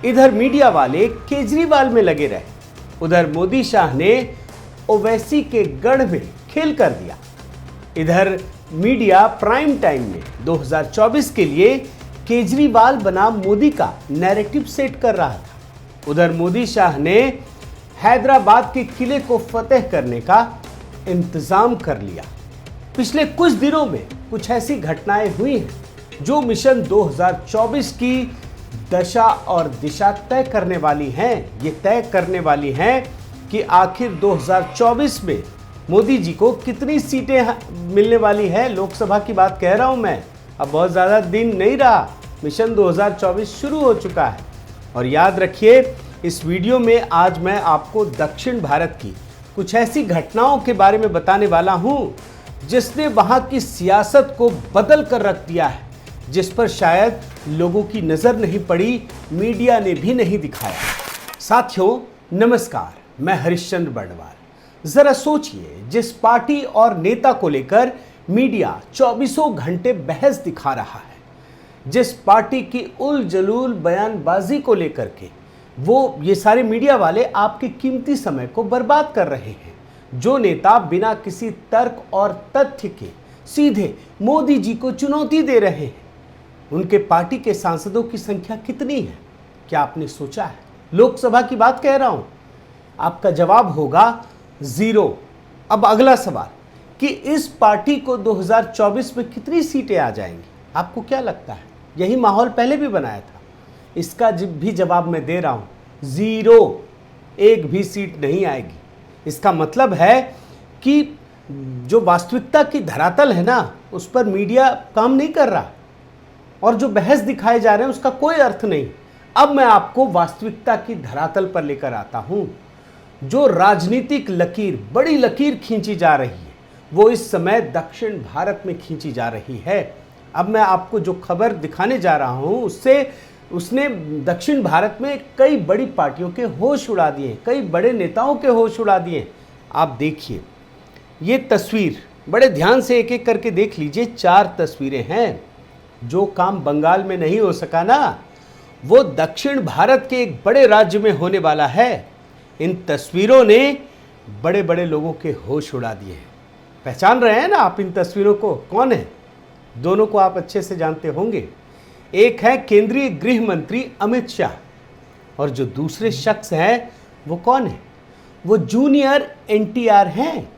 इधर मीडिया वाले केजरीवाल में लगे रहे, उधर मोदी शाह ने ओवैसी के गढ़ में खेल कर दिया। इधर मीडिया प्राइम टाइम में 2024 के लिए केजरीवाल बनाम मोदी का नैरेटिव सेट कर रहा था। उधर मोदी शाह ने हैदराबाद के किले को फतेह करने का इंतजाम कर लिया। पिछले कुछ दिनों में कुछ ऐसी घटनाएं हुई हैं जो मिशन 2024 की दशा और दिशा तय करने वाली हैं। ये तय करने वाली हैं कि आखिर 2024 में मोदी जी को कितनी सीटें मिलने वाली है। लोकसभा की बात कह रहा हूं मैं, अब बहुत ज़्यादा दिन नहीं रहा, मिशन 2024 शुरू हो चुका है। और याद रखिए, इस वीडियो में आज मैं आपको दक्षिण भारत की कुछ ऐसी घटनाओं के बारे में बताने वाला हूं जिसने वहां की सियासत को बदल कर रख दिया है, जिस पर शायद लोगों की नज़र नहीं पड़ी, मीडिया ने भी नहीं दिखाया। साथियों नमस्कार, मैं हरिश्चंद्र बर्णवाल। जरा सोचिए, जिस पार्टी और नेता को लेकर मीडिया 24 घंटे बहस दिखा रहा है, जिस पार्टी की उल जलूल बयानबाजी को लेकर के ये सारे मीडिया वाले आपके कीमती समय को बर्बाद कर रहे हैं, जो नेता बिना किसी तर्क और तथ्य के सीधे मोदी जी को चुनौती दे रहे हैं, उनके पार्टी के सांसदों की संख्या कितनी है? क्या आपने सोचा है? लोकसभा की बात कह रहा हूं। आपका जवाब होगा 0। अब अगला सवाल कि इस पार्टी को 2024 में कितनी सीटें आ जाएंगी? आपको क्या लगता है? यही माहौल पहले भी बनाया था। इसका भी जवाब मैं दे रहा हूं, 0। एक भी सीट नहीं आएगी। इसका मतलब है कि जो वास्तविकता की धरातल है ना, उस पर मीडिया काम नहीं कर रहा, और जो बहस दिखाए जा रहे हैं उसका कोई अर्थ नहीं। अब मैं आपको वास्तविकता की धरातल पर लेकर आता हूं। जो राजनीतिक लकीर, बड़ी लकीर खींची जा रही है, वो इस समय दक्षिण भारत में खींची जा रही है। अब मैं आपको जो खबर दिखाने जा रहा हूं उसने दक्षिण भारत में कई बड़ी पार्टियों के होश उड़ा दिए, कई बड़े नेताओं के होश उड़ा दिए। आप देखिए ये तस्वीर, बड़े ध्यान से एक एक करके देख लीजिए। 4 तस्वीरें हैं। जो काम बंगाल में नहीं हो सका ना, वो दक्षिण भारत के एक बड़े राज्य में होने वाला है। इन तस्वीरों ने बड़े बड़े लोगों के होश उड़ा दिए हैं। पहचान रहे हैं ना आप इन तस्वीरों को? कौन है? दोनों को आप अच्छे से जानते होंगे। एक है केंद्रीय गृह मंत्री अमित शाह, और जो दूसरे शख्स हैं वो कौन है? वो जूनियर एनटीआर हैं।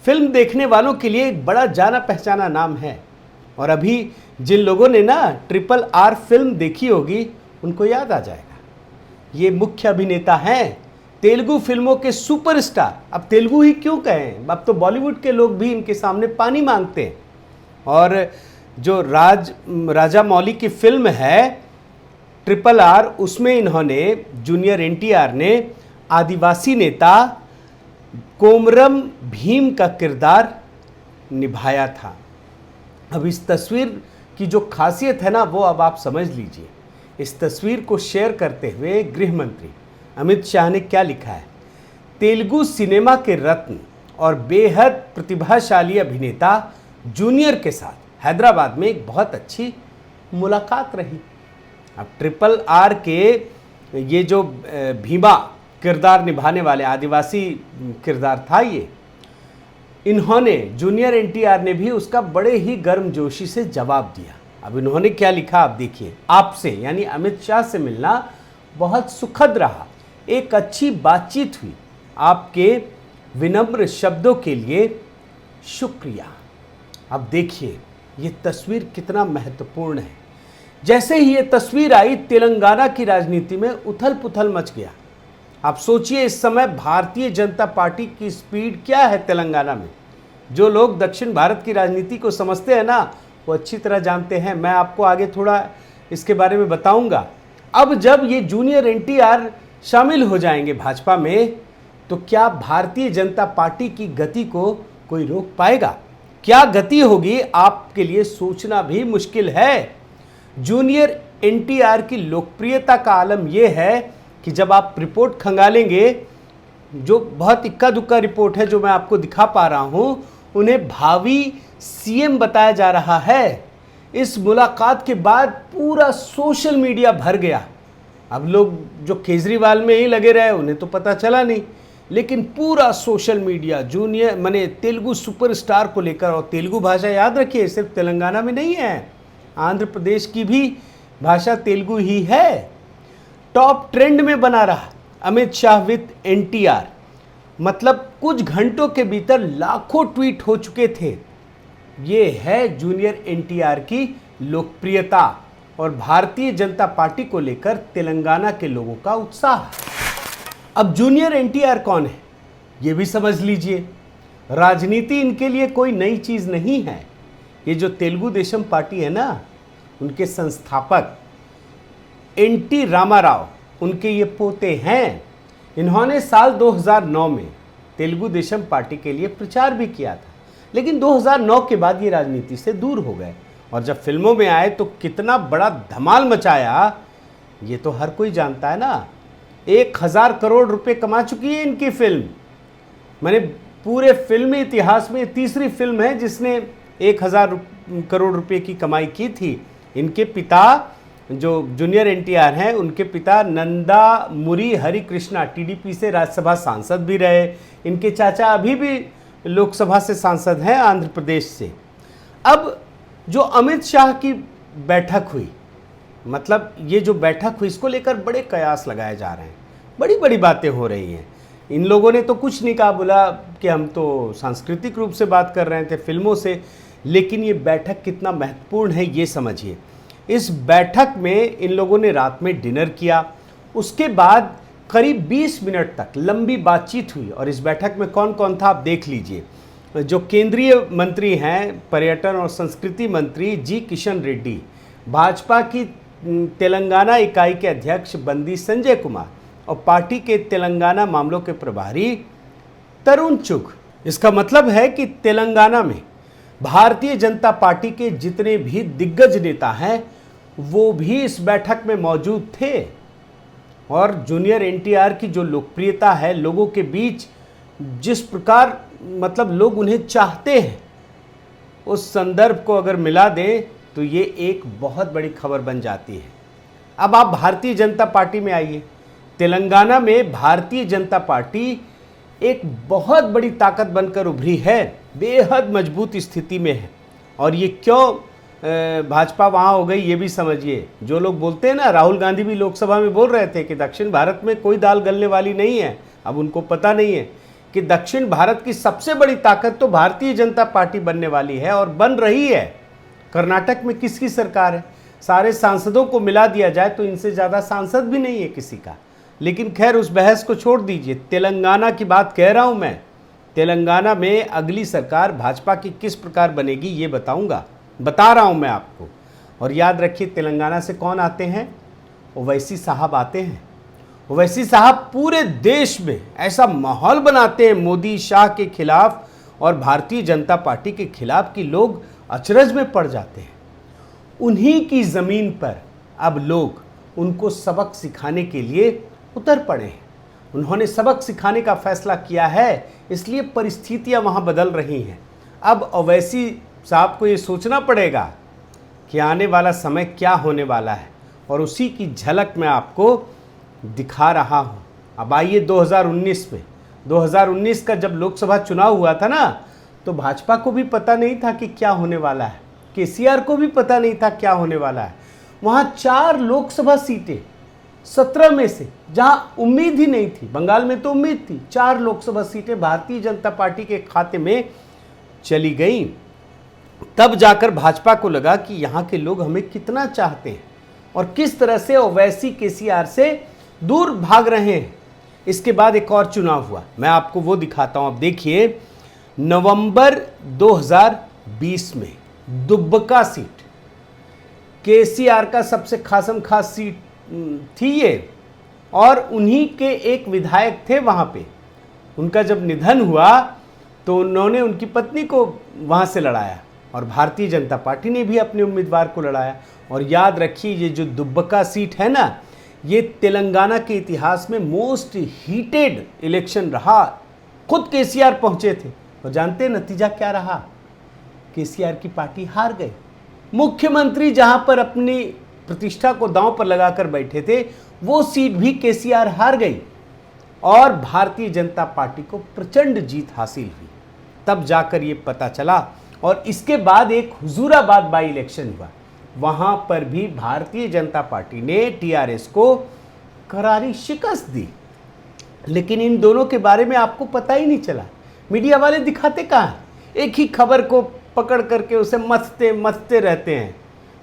फिल्म देखने वालों के लिए एक बड़ा जाना पहचाना नाम है। और अभी जिन लोगों ने ना RRR फिल्म देखी होगी, उनको याद आ जाएगा। ये मुख्य अभिनेता हैं, तेलुगु फिल्मों के सुपरस्टार। अब तेलुगु ही क्यों कहें, अब तो बॉलीवुड के लोग भी इनके सामने पानी मांगते हैं। और जो राजा मौली की फिल्म है RRR, उसमें इन्होंने, जूनियर एनटीआर ने, आदिवासी नेता कोमरम भीम का किरदार निभाया था। अब इस तस्वीर की जो खासियत है ना, वो अब आप समझ लीजिए। इस तस्वीर को शेयर करते हुए गृह मंत्री अमित शाह ने क्या लिखा है? तेलुगु सिनेमा के रत्न और बेहद प्रतिभाशाली अभिनेता जूनियर के साथ हैदराबाद में एक बहुत अच्छी मुलाकात रही। अब RRR के ये जो भीमा किरदार निभाने वाले, आदिवासी किरदार था ये, इन्होंने, जूनियर एनटीआर ने भी उसका बड़े ही गर्मजोशी से जवाब दिया। अब इन्होंने क्या लिखा आप देखिए। आपसे यानी अमित शाह से मिलना बहुत सुखद रहा, एक अच्छी बातचीत हुई, आपके विनम्र शब्दों के लिए शुक्रिया। अब देखिए ये तस्वीर कितना महत्वपूर्ण है। जैसे ही ये तस्वीर आई, तेलंगाना की राजनीति में उथल पुथल मच गया। आप सोचिए इस समय भारतीय जनता पार्टी की स्पीड क्या है तेलंगाना में। जो लोग दक्षिण भारत की राजनीति को समझते हैं ना, वो अच्छी तरह जानते हैं। मैं आपको आगे थोड़ा इसके बारे में बताऊंगा। अब जब ये जूनियर एनटीआर शामिल हो जाएंगे भाजपा में, तो क्या भारतीय जनता पार्टी की गति को कोई रोक पाएगा? क्या गति होगी, आपके लिए सोचना भी मुश्किल है। जूनियर एनटीआर की लोकप्रियता का आलम यह है कि जब आप रिपोर्ट खंगालेंगे, जो बहुत इक्का दुक्का रिपोर्ट है जो मैं आपको दिखा पा रहा हूं, उन्हें भावी सीएम बताया जा रहा है। इस मुलाकात के बाद पूरा सोशल मीडिया भर गया। अब लोग जो केजरीवाल में ही लगे रहे उन्हें तो पता चला नहीं, लेकिन पूरा सोशल मीडिया जूनियर माने तेलुगु सुपरस्टार को लेकर, और तेलुगु भाषा याद रखिए सिर्फ तेलंगाना में नहीं है, आंध्र प्रदेश की भी भाषा तेलुगु ही है, टॉप ट्रेंड में बना रहा अमित शाह विद एनटीआर। मतलब कुछ घंटों के भीतर लाखों ट्वीट हो चुके थे। ये है जूनियर एनटीआर की लोकप्रियता और भारतीय जनता पार्टी को लेकर तेलंगाना के लोगों का उत्साह। अब जूनियर एनटीआर कौन है ये भी समझ लीजिए। राजनीति इनके लिए कोई नई चीज नहीं है। ये जो तेलुगु देशम पार्टी है ना, उनके संस्थापक एनटी रामाराव उनके ये पोते हैं। इन्होंने साल 2009 में तेलुगु देशम पार्टी के लिए प्रचार भी किया था, लेकिन 2009 के बाद ये राजनीति से दूर हो गए और जब फिल्मों में आए तो कितना बड़ा धमाल मचाया ये तो हर कोई जानता है ना। 1000 करोड़ रुपए कमा चुकी है इनकी फिल्म। मैंने पूरे फिल्मी इतिहास में तीसरी फिल्म है जिसने 1000 करोड़ रुपए की कमाई की थी। इनके पिता जो जूनियर एनटीआर हैं, उनके पिता नंदामुरी हरि कृष्णा टीडीपी से राज्यसभा सांसद भी रहे। इनके चाचा अभी भी लोकसभा से सांसद हैं आंध्र प्रदेश से। अब जो अमित शाह की बैठक हुई, मतलब ये जो बैठक हुई इसको लेकर बड़े कयास लगाए जा रहे हैं, बड़ी बड़ी बातें हो रही हैं। इन लोगों ने तो कुछ नहीं कहा, बोला कि हम तो सांस्कृतिक रूप से बात कर रहे थे फिल्मों से, लेकिन ये बैठक कितना महत्वपूर्ण है ये समझिए। इस बैठक में इन लोगों ने रात में डिनर किया, उसके बाद करीब 20 मिनट तक लंबी बातचीत हुई। और इस बैठक में कौन कौन था आप देख लीजिए। जो केंद्रीय मंत्री हैं पर्यटन और संस्कृति मंत्री जी किशन रेड्डी, भाजपा की तेलंगाना इकाई के अध्यक्ष बंदी संजय कुमार और पार्टी के तेलंगाना मामलों के प्रभारी तरुण चुग। इसका मतलब है कि तेलंगाना में भारतीय जनता पार्टी के जितने भी दिग्गज नेता हैं वो भी इस बैठक में मौजूद थे। और जूनियर एनटीआर की जो लोकप्रियता है लोगों के बीच, जिस प्रकार मतलब लोग उन्हें चाहते हैं, उस संदर्भ को अगर मिला दें तो ये एक बहुत बड़ी खबर बन जाती है। अब आप भारतीय जनता पार्टी में आइए। तेलंगाना में भारतीय जनता पार्टी एक बहुत बड़ी ताकत बनकर उभरी है, बेहद मजबूत स्थिति में है। और ये क्यों भाजपा वहाँ हो गई ये भी समझिए। जो लोग बोलते हैं ना, राहुल गांधी भी लोकसभा में बोल रहे थे कि दक्षिण भारत में कोई दाल गलने वाली नहीं है। अब उनको पता नहीं है कि दक्षिण भारत की सबसे बड़ी ताकत तो भारतीय जनता पार्टी बनने वाली है और बन रही है। कर्नाटक में किसकी सरकार है? सारे सांसदों को मिला दिया जाए तो इनसे ज़्यादा सांसद भी नहीं है किसी का। लेकिन खैर उस बहस को छोड़ दीजिए, तेलंगाना की बात कह रहा हूँ मैं। तेलंगाना में अगली सरकार भाजपा की किस प्रकार बनेगी ये बता रहा हूँ मैं आपको। और याद रखिए तेलंगाना से कौन आते हैं? ओवैसी साहब आते हैं। ओवैसी साहब पूरे देश में ऐसा माहौल बनाते हैं मोदी शाह के खिलाफ और भारतीय जनता पार्टी के खिलाफ कि लोग अचरज में पड़ जाते हैं। उन्हीं की ज़मीन पर अब लोग उनको सबक सिखाने के लिए उतर पड़े हैं। उन्होंने सबक सिखाने का फैसला किया है, इसलिए परिस्थितियां वहां बदल रही हैं। अब ओवैसी साहब को ये सोचना पड़ेगा कि आने वाला समय क्या होने वाला है, और उसी की झलक मैं आपको दिखा रहा हूँ। अब आइए 2019 में। 2019 का जब लोकसभा चुनाव हुआ था ना, तो भाजपा को भी पता नहीं था कि क्या होने वाला है, केसीआर को भी पता नहीं था क्या होने वाला है। वहाँ 4 लोकसभा सीटें 17 में से, जहाँ उम्मीद ही नहीं थी, बंगाल में तो उम्मीद थी, 4 लोकसभा सीटें भारतीय जनता पार्टी के खाते में चली गई। तब जाकर भाजपा को लगा कि यहाँ के लोग हमें कितना चाहते हैं और किस तरह से ओवैसी केसीआर से दूर भाग रहे हैं। इसके बाद एक और चुनाव हुआ, मैं आपको वो दिखाता हूँ। अब देखिए, नवंबर 2020 में दुब्बका सीट, केसीआर का सबसे खास सीट थी ये, और उन्हीं के एक विधायक थे वहाँ पे। उनका जब निधन हुआ तो उन्होंने उनकी पत्नी को वहाँ से लड़ाया और भारतीय जनता पार्टी ने भी अपने उम्मीदवार को लड़ाया। और याद रखिए, ये जो दुब्बका सीट है ना, ये तेलंगाना के इतिहास में मोस्ट हीटेड इलेक्शन रहा। खुद केसीआर पहुँचे थे और जानते हैं नतीजा क्या रहा? केसीआर की पार्टी हार गई। मुख्यमंत्री जहाँ पर अपनी प्रतिष्ठा को दांव पर लगाकर बैठे थे, वो सीट भी केसीआर हार गई और भारतीय जनता पार्टी को प्रचंड जीत हासिल हुई। तब जाकर ये पता चला और इसके बाद एक हुजूराबाद बाई इलेक्शन हुआ, वहां पर भी भारतीय जनता पार्टी ने टीआरएस को करारी शिकस्त दी। लेकिन इन दोनों के बारे में आपको पता ही नहीं चला। मीडिया वाले दिखाते कहाँ, एक ही खबर को पकड़ करके उसे मथते रहते हैं,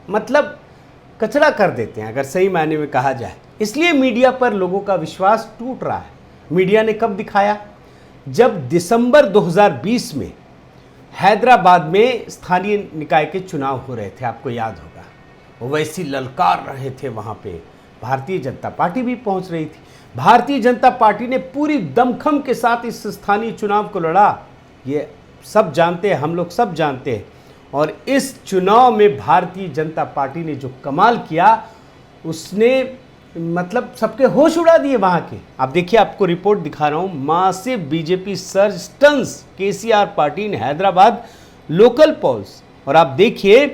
मतलब कचरा कर देते हैं अगर सही मायने में कहा जाए। इसलिए मीडिया पर लोगों का विश्वास टूट रहा है। मीडिया ने कब दिखाया? जब दिसंबर 2020 में हैदराबाद में स्थानीय निकाय के चुनाव हो रहे थे, आपको याद होगा। ओवैसी ललकार रहे थे, वहाँ पे भारतीय जनता पार्टी भी पहुँच रही थी। भारतीय जनता पार्टी ने पूरी दमखम के साथ इस स्थानीय चुनाव को लड़ा, ये सब जानते हैं, हम लोग सब जानते हैं। और इस चुनाव में भारतीय जनता पार्टी ने जो कमाल किया, उसने मतलब सबके होश उड़ा दिए वहाँ के। आप देखिए, आपको रिपोर्ट दिखा रहा हूँ। Massive BJP surge stuns KCR party in Hyderabad local polls. और आप देखिए,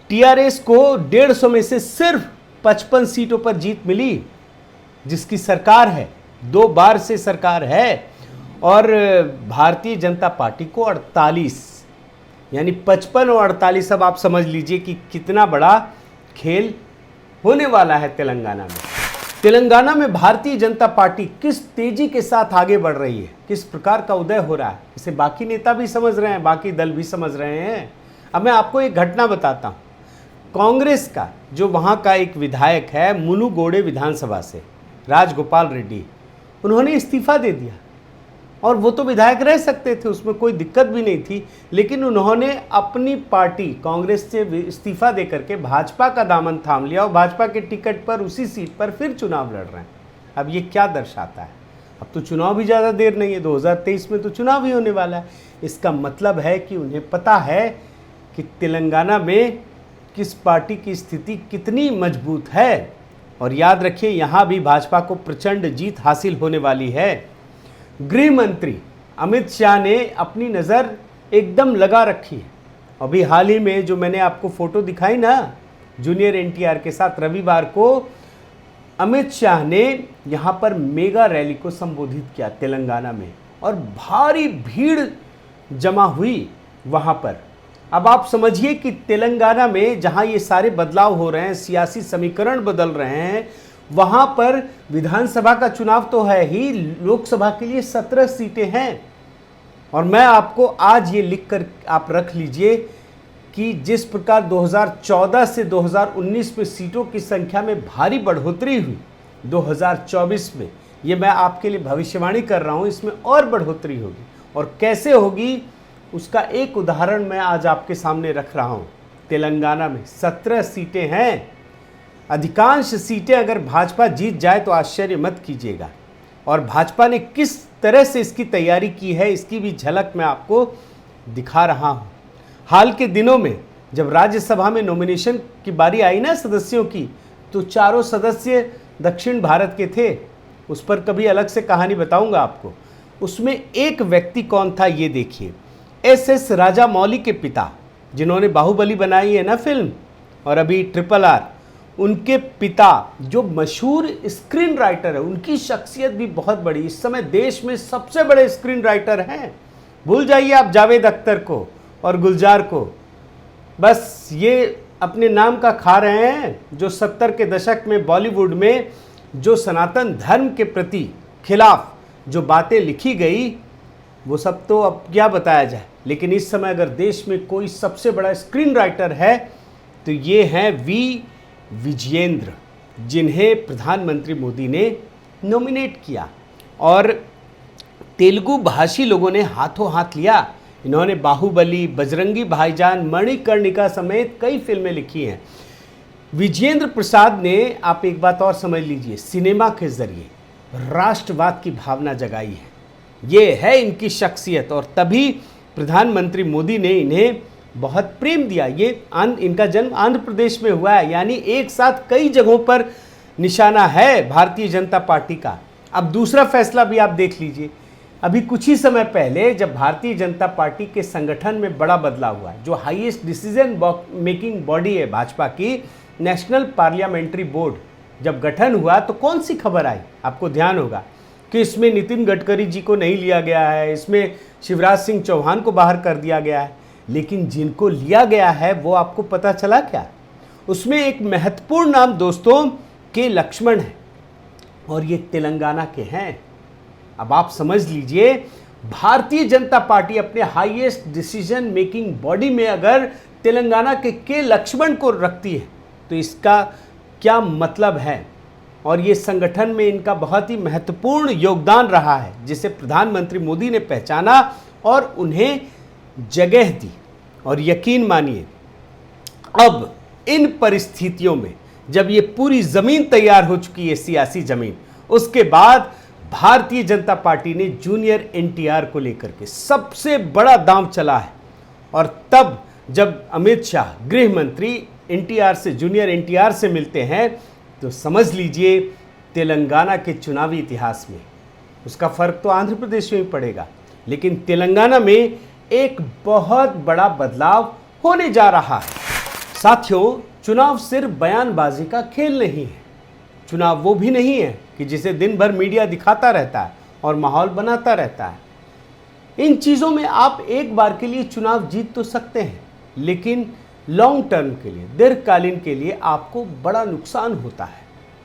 टीआरएस को 150 में से सिर्फ 55 सीटों पर जीत मिली, जिसकी सरकार है, 2 बार से सरकार है। और भारतीय जनता पार्टी को 48, यानी 55 और 48। अब आप समझ लीजिए कि कितना बड़ा खेल होने वाला है तेलंगाना में। तेलंगाना में भारतीय जनता पार्टी किस तेजी के साथ आगे बढ़ रही है, किस प्रकार का उदय हो रहा है, इसे बाकी नेता भी समझ रहे हैं, बाकी दल भी समझ रहे हैं। अब मैं आपको एक घटना बताता हूँ। कांग्रेस का जो वहाँ का एक विधायक है मुनुगोडे विधानसभा से, राजगोपाल रेड्डी, उन्होंने इस्तीफा दे दिया। और वो तो विधायक रह सकते थे, उसमें कोई दिक्कत भी नहीं थी, लेकिन उन्होंने अपनी पार्टी कांग्रेस से इस्तीफा दे करके भाजपा का दामन थाम लिया और भाजपा के टिकट पर उसी सीट पर फिर चुनाव लड़ रहे हैं। अब ये क्या दर्शाता है? अब तो चुनाव भी ज़्यादा देर नहीं है, 2023 में तो चुनाव ही होने वाला है। इसका मतलब है कि उन्हें पता है कि तेलंगाना में किस पार्टी की स्थिति कितनी मजबूत है। और याद रखिए, यहाँ भी भाजपा को प्रचंड जीत हासिल होने वाली है। गृह मंत्री अमित शाह ने अपनी नज़र एकदम लगा रखी है। अभी हाल ही में जो मैंने आपको फोटो दिखाई ना, जूनियर एनटीआर के साथ, रविवार को अमित शाह ने यहाँ पर मेगा रैली को संबोधित किया तेलंगाना में, और भारी भीड़ जमा हुई वहाँ पर। अब आप समझिए कि तेलंगाना में जहाँ ये सारे बदलाव हो रहे हैं, सियासी समीकरण बदल रहे हैं, वहाँ पर विधानसभा का चुनाव तो है ही, लोकसभा के लिए 17 सीटें हैं। और मैं आपको आज ये लिखकर आप रख लीजिए कि जिस प्रकार 2014 से 2019 में सीटों की संख्या में भारी बढ़ोतरी हुई, 2024 में, ये मैं आपके लिए भविष्यवाणी कर रहा हूँ, इसमें और बढ़ोतरी होगी। और कैसे होगी उसका एक उदाहरण मैं आज आपके सामने रख रहा हूँ। तेलंगाना में 17 सीटें हैं। अधिकांश सीटें अगर भाजपा जीत जाए तो आश्चर्य मत कीजिएगा। और भाजपा ने किस तरह से इसकी तैयारी की है, इसकी भी झलक मैं आपको दिखा रहा हूँ। हाल के दिनों में जब राज्यसभा में नॉमिनेशन की बारी आई ना सदस्यों की, तो चारों सदस्य दक्षिण भारत के थे। उस पर कभी अलग से कहानी बताऊंगा आपको। उसमें एक व्यक्ति कौन था, ये देखिए। एस राजामौली के पिता, जिन्होंने बाहुबली बनाई है ना फिल्म, और अभी RRR, उनके पिता जो मशहूर स्क्रीन राइटर है, उनकी शख्सियत भी बहुत बड़ी, इस समय देश में सबसे बड़े स्क्रीन राइटर हैं। भूल जाइए आप जावेद अख्तर को और गुलजार को, बस ये अपने नाम का खा रहे हैं। जो 70 के दशक में बॉलीवुड में जो सनातन धर्म के प्रति खिलाफ जो बातें लिखी गई, वो सब तो अब क्या बताया जाए। लेकिन इस समय अगर देश में कोई सबसे बड़ा स्क्रीन राइटर है तो ये हैं वी विजयेंद्र, जिन्हें प्रधानमंत्री मोदी ने नॉमिनेट किया। और तेलुगु भाषी लोगों ने हाथों हाथ लिया। इन्होंने बाहुबली, बजरंगी भाईजान, मणिकर्णिका समेत कई फिल्में लिखी हैं। विजयेंद्र प्रसाद ने, आप एक बात और समझ लीजिए, सिनेमा के जरिए राष्ट्रवाद की भावना जगाई है। ये है इनकी शख्सियत, और तभी प्रधानमंत्री मोदी ने इन्हें बहुत प्रेम दिया। ये इनका जन्म आंध्र प्रदेश में हुआ है, यानी एक साथ कई जगहों पर निशाना है भारतीय जनता पार्टी का। अब दूसरा फैसला भी आप देख लीजिए। अभी कुछ ही समय पहले जब भारतीय जनता पार्टी के संगठन में बड़ा बदलाव हुआ, जो हाईएस्ट डिसीजन मेकिंग बॉडी है भाजपा की, नेशनल पार्लियामेंट्री बोर्ड, जब गठन हुआ तो कौन सी खबर आई? आपको ध्यान होगा कि इसमें नितिन गडकरी जी को नहीं लिया गया है, इसमें शिवराज सिंह चौहान को बाहर कर दिया गया है, लेकिन जिनको लिया गया है वो आपको पता चला क्या? उसमें एक महत्वपूर्ण नाम दोस्तों के लक्ष्मण है और ये तेलंगाना के हैं। अब आप समझ लीजिए, भारतीय जनता पार्टी अपने हाईएस्ट डिसीजन मेकिंग बॉडी में अगर तेलंगाना के लक्ष्मण को रखती है तो इसका क्या मतलब है? और ये संगठन में इनका बहुत ही महत्वपूर्ण योगदान रहा है, जिसे प्रधानमंत्री मोदी ने पहचाना और उन्हें जगह दी। और यकीन मानिए, अब इन परिस्थितियों में जब ये पूरी जमीन तैयार हो चुकी है, सियासी जमीन, उसके बाद भारतीय जनता पार्टी ने जूनियर एनटीआर को लेकर के सबसे बड़ा दांव चला है। और तब जब अमित शाह गृह मंत्री एनटीआर से, जूनियर एनटीआर से मिलते हैं, तो समझ लीजिए तेलंगाना के चुनावी इतिहास में उसका फर्क तो आंध्र प्रदेश में ही पड़ेगा, लेकिन तेलंगाना में एक बहुत बड़ा बदलाव होने जा रहा है। साथियों, चुनाव सिर्फ बयानबाजी का खेल नहीं है। चुनाव वो भी नहीं है कि जिसे दिन भर मीडिया दिखाता रहता है और माहौल बनाता रहता है। इन चीज़ों में आप एक बार के लिए चुनाव जीत तो सकते हैं, लेकिन लॉन्ग टर्म के लिए, दीर्घकालीन के लिए आपको बड़ा नुकसान होता है।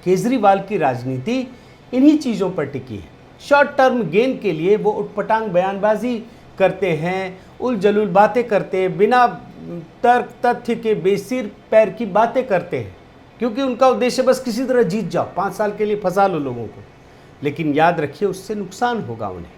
केजरीवाल की राजनीति इन्हीं चीज़ों पर टिकी है। शॉर्ट टर्म गेन के लिए वो उटपटांग बयानबाजी करते हैं, उलझुल बातें करते हैं, बिना तर्क तथ्य के बेसिर पैर की बातें करते हैं, क्योंकि उनका उद्देश्य बस किसी तरह जीत जाओ, 5 साल के लिए फंसा लो लोगों को। लेकिन याद रखिए, उससे नुकसान होगा उन्हें।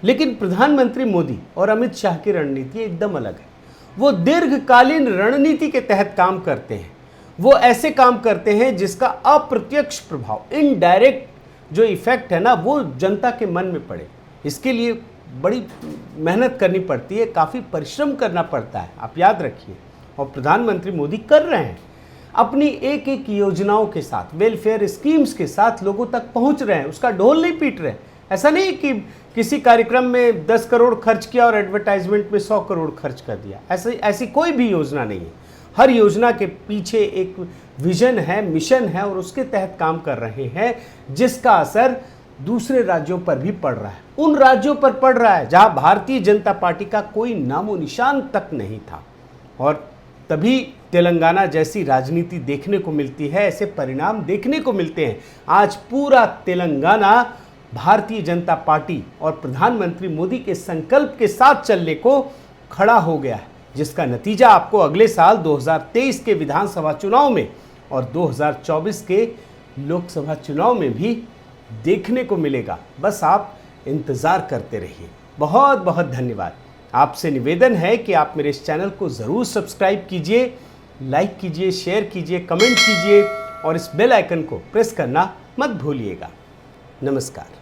लेकिन प्रधानमंत्री मोदी और अमित शाह की रणनीति एकदम अलग है। वो दीर्घकालीन रणनीति के तहत काम करते हैं। वो ऐसे काम करते हैं जिसका अप्रत्यक्ष प्रभाव, इनडायरेक्ट जो इफेक्ट है ना, वो जनता के मन में पड़े। इसके लिए बड़ी मेहनत करनी पड़ती है, काफ़ी परिश्रम करना पड़ता है, आप याद रखिए। और प्रधानमंत्री मोदी कर रहे हैं, अपनी एक एक योजनाओं के साथ, वेलफेयर स्कीम्स के साथ लोगों तक पहुंच रहे हैं, उसका ढोल नहीं पीट रहे हैं। ऐसा नहीं कि किसी कार्यक्रम में 10 करोड़ खर्च किया और एडवर्टाइजमेंट में 100 करोड़ खर्च कर दिया, ऐसी कोई भी योजना नहीं है। हर योजना के पीछे एक विजन है, मिशन है, और उसके तहत काम कर रहे हैं, जिसका असर दूसरे राज्यों पर भी पड़ रहा है। उन राज्यों पर पड़ रहा है जहां भारतीय जनता पार्टी का कोई नामो निशान तक नहीं था। और तभी तेलंगाना जैसी राजनीति देखने को मिलती है, ऐसे परिणाम देखने को मिलते हैं। आज पूरा तेलंगाना भारतीय जनता पार्टी और प्रधानमंत्री मोदी के संकल्प के साथ चलने को खड़ा हो गया है, जिसका नतीजा आपको अगले साल 2023 के विधानसभा चुनाव में और 2024 के लोकसभा चुनाव में भी देखने को मिलेगा। बस आप इंतज़ार करते रहिए। बहुत बहुत धन्यवाद। आपसे निवेदन है कि आप मेरे इस चैनल को ज़रूर सब्सक्राइब कीजिए, लाइक कीजिए, शेयर कीजिए, कमेंट कीजिए और इस बेल आइकन को प्रेस करना मत भूलिएगा। नमस्कार।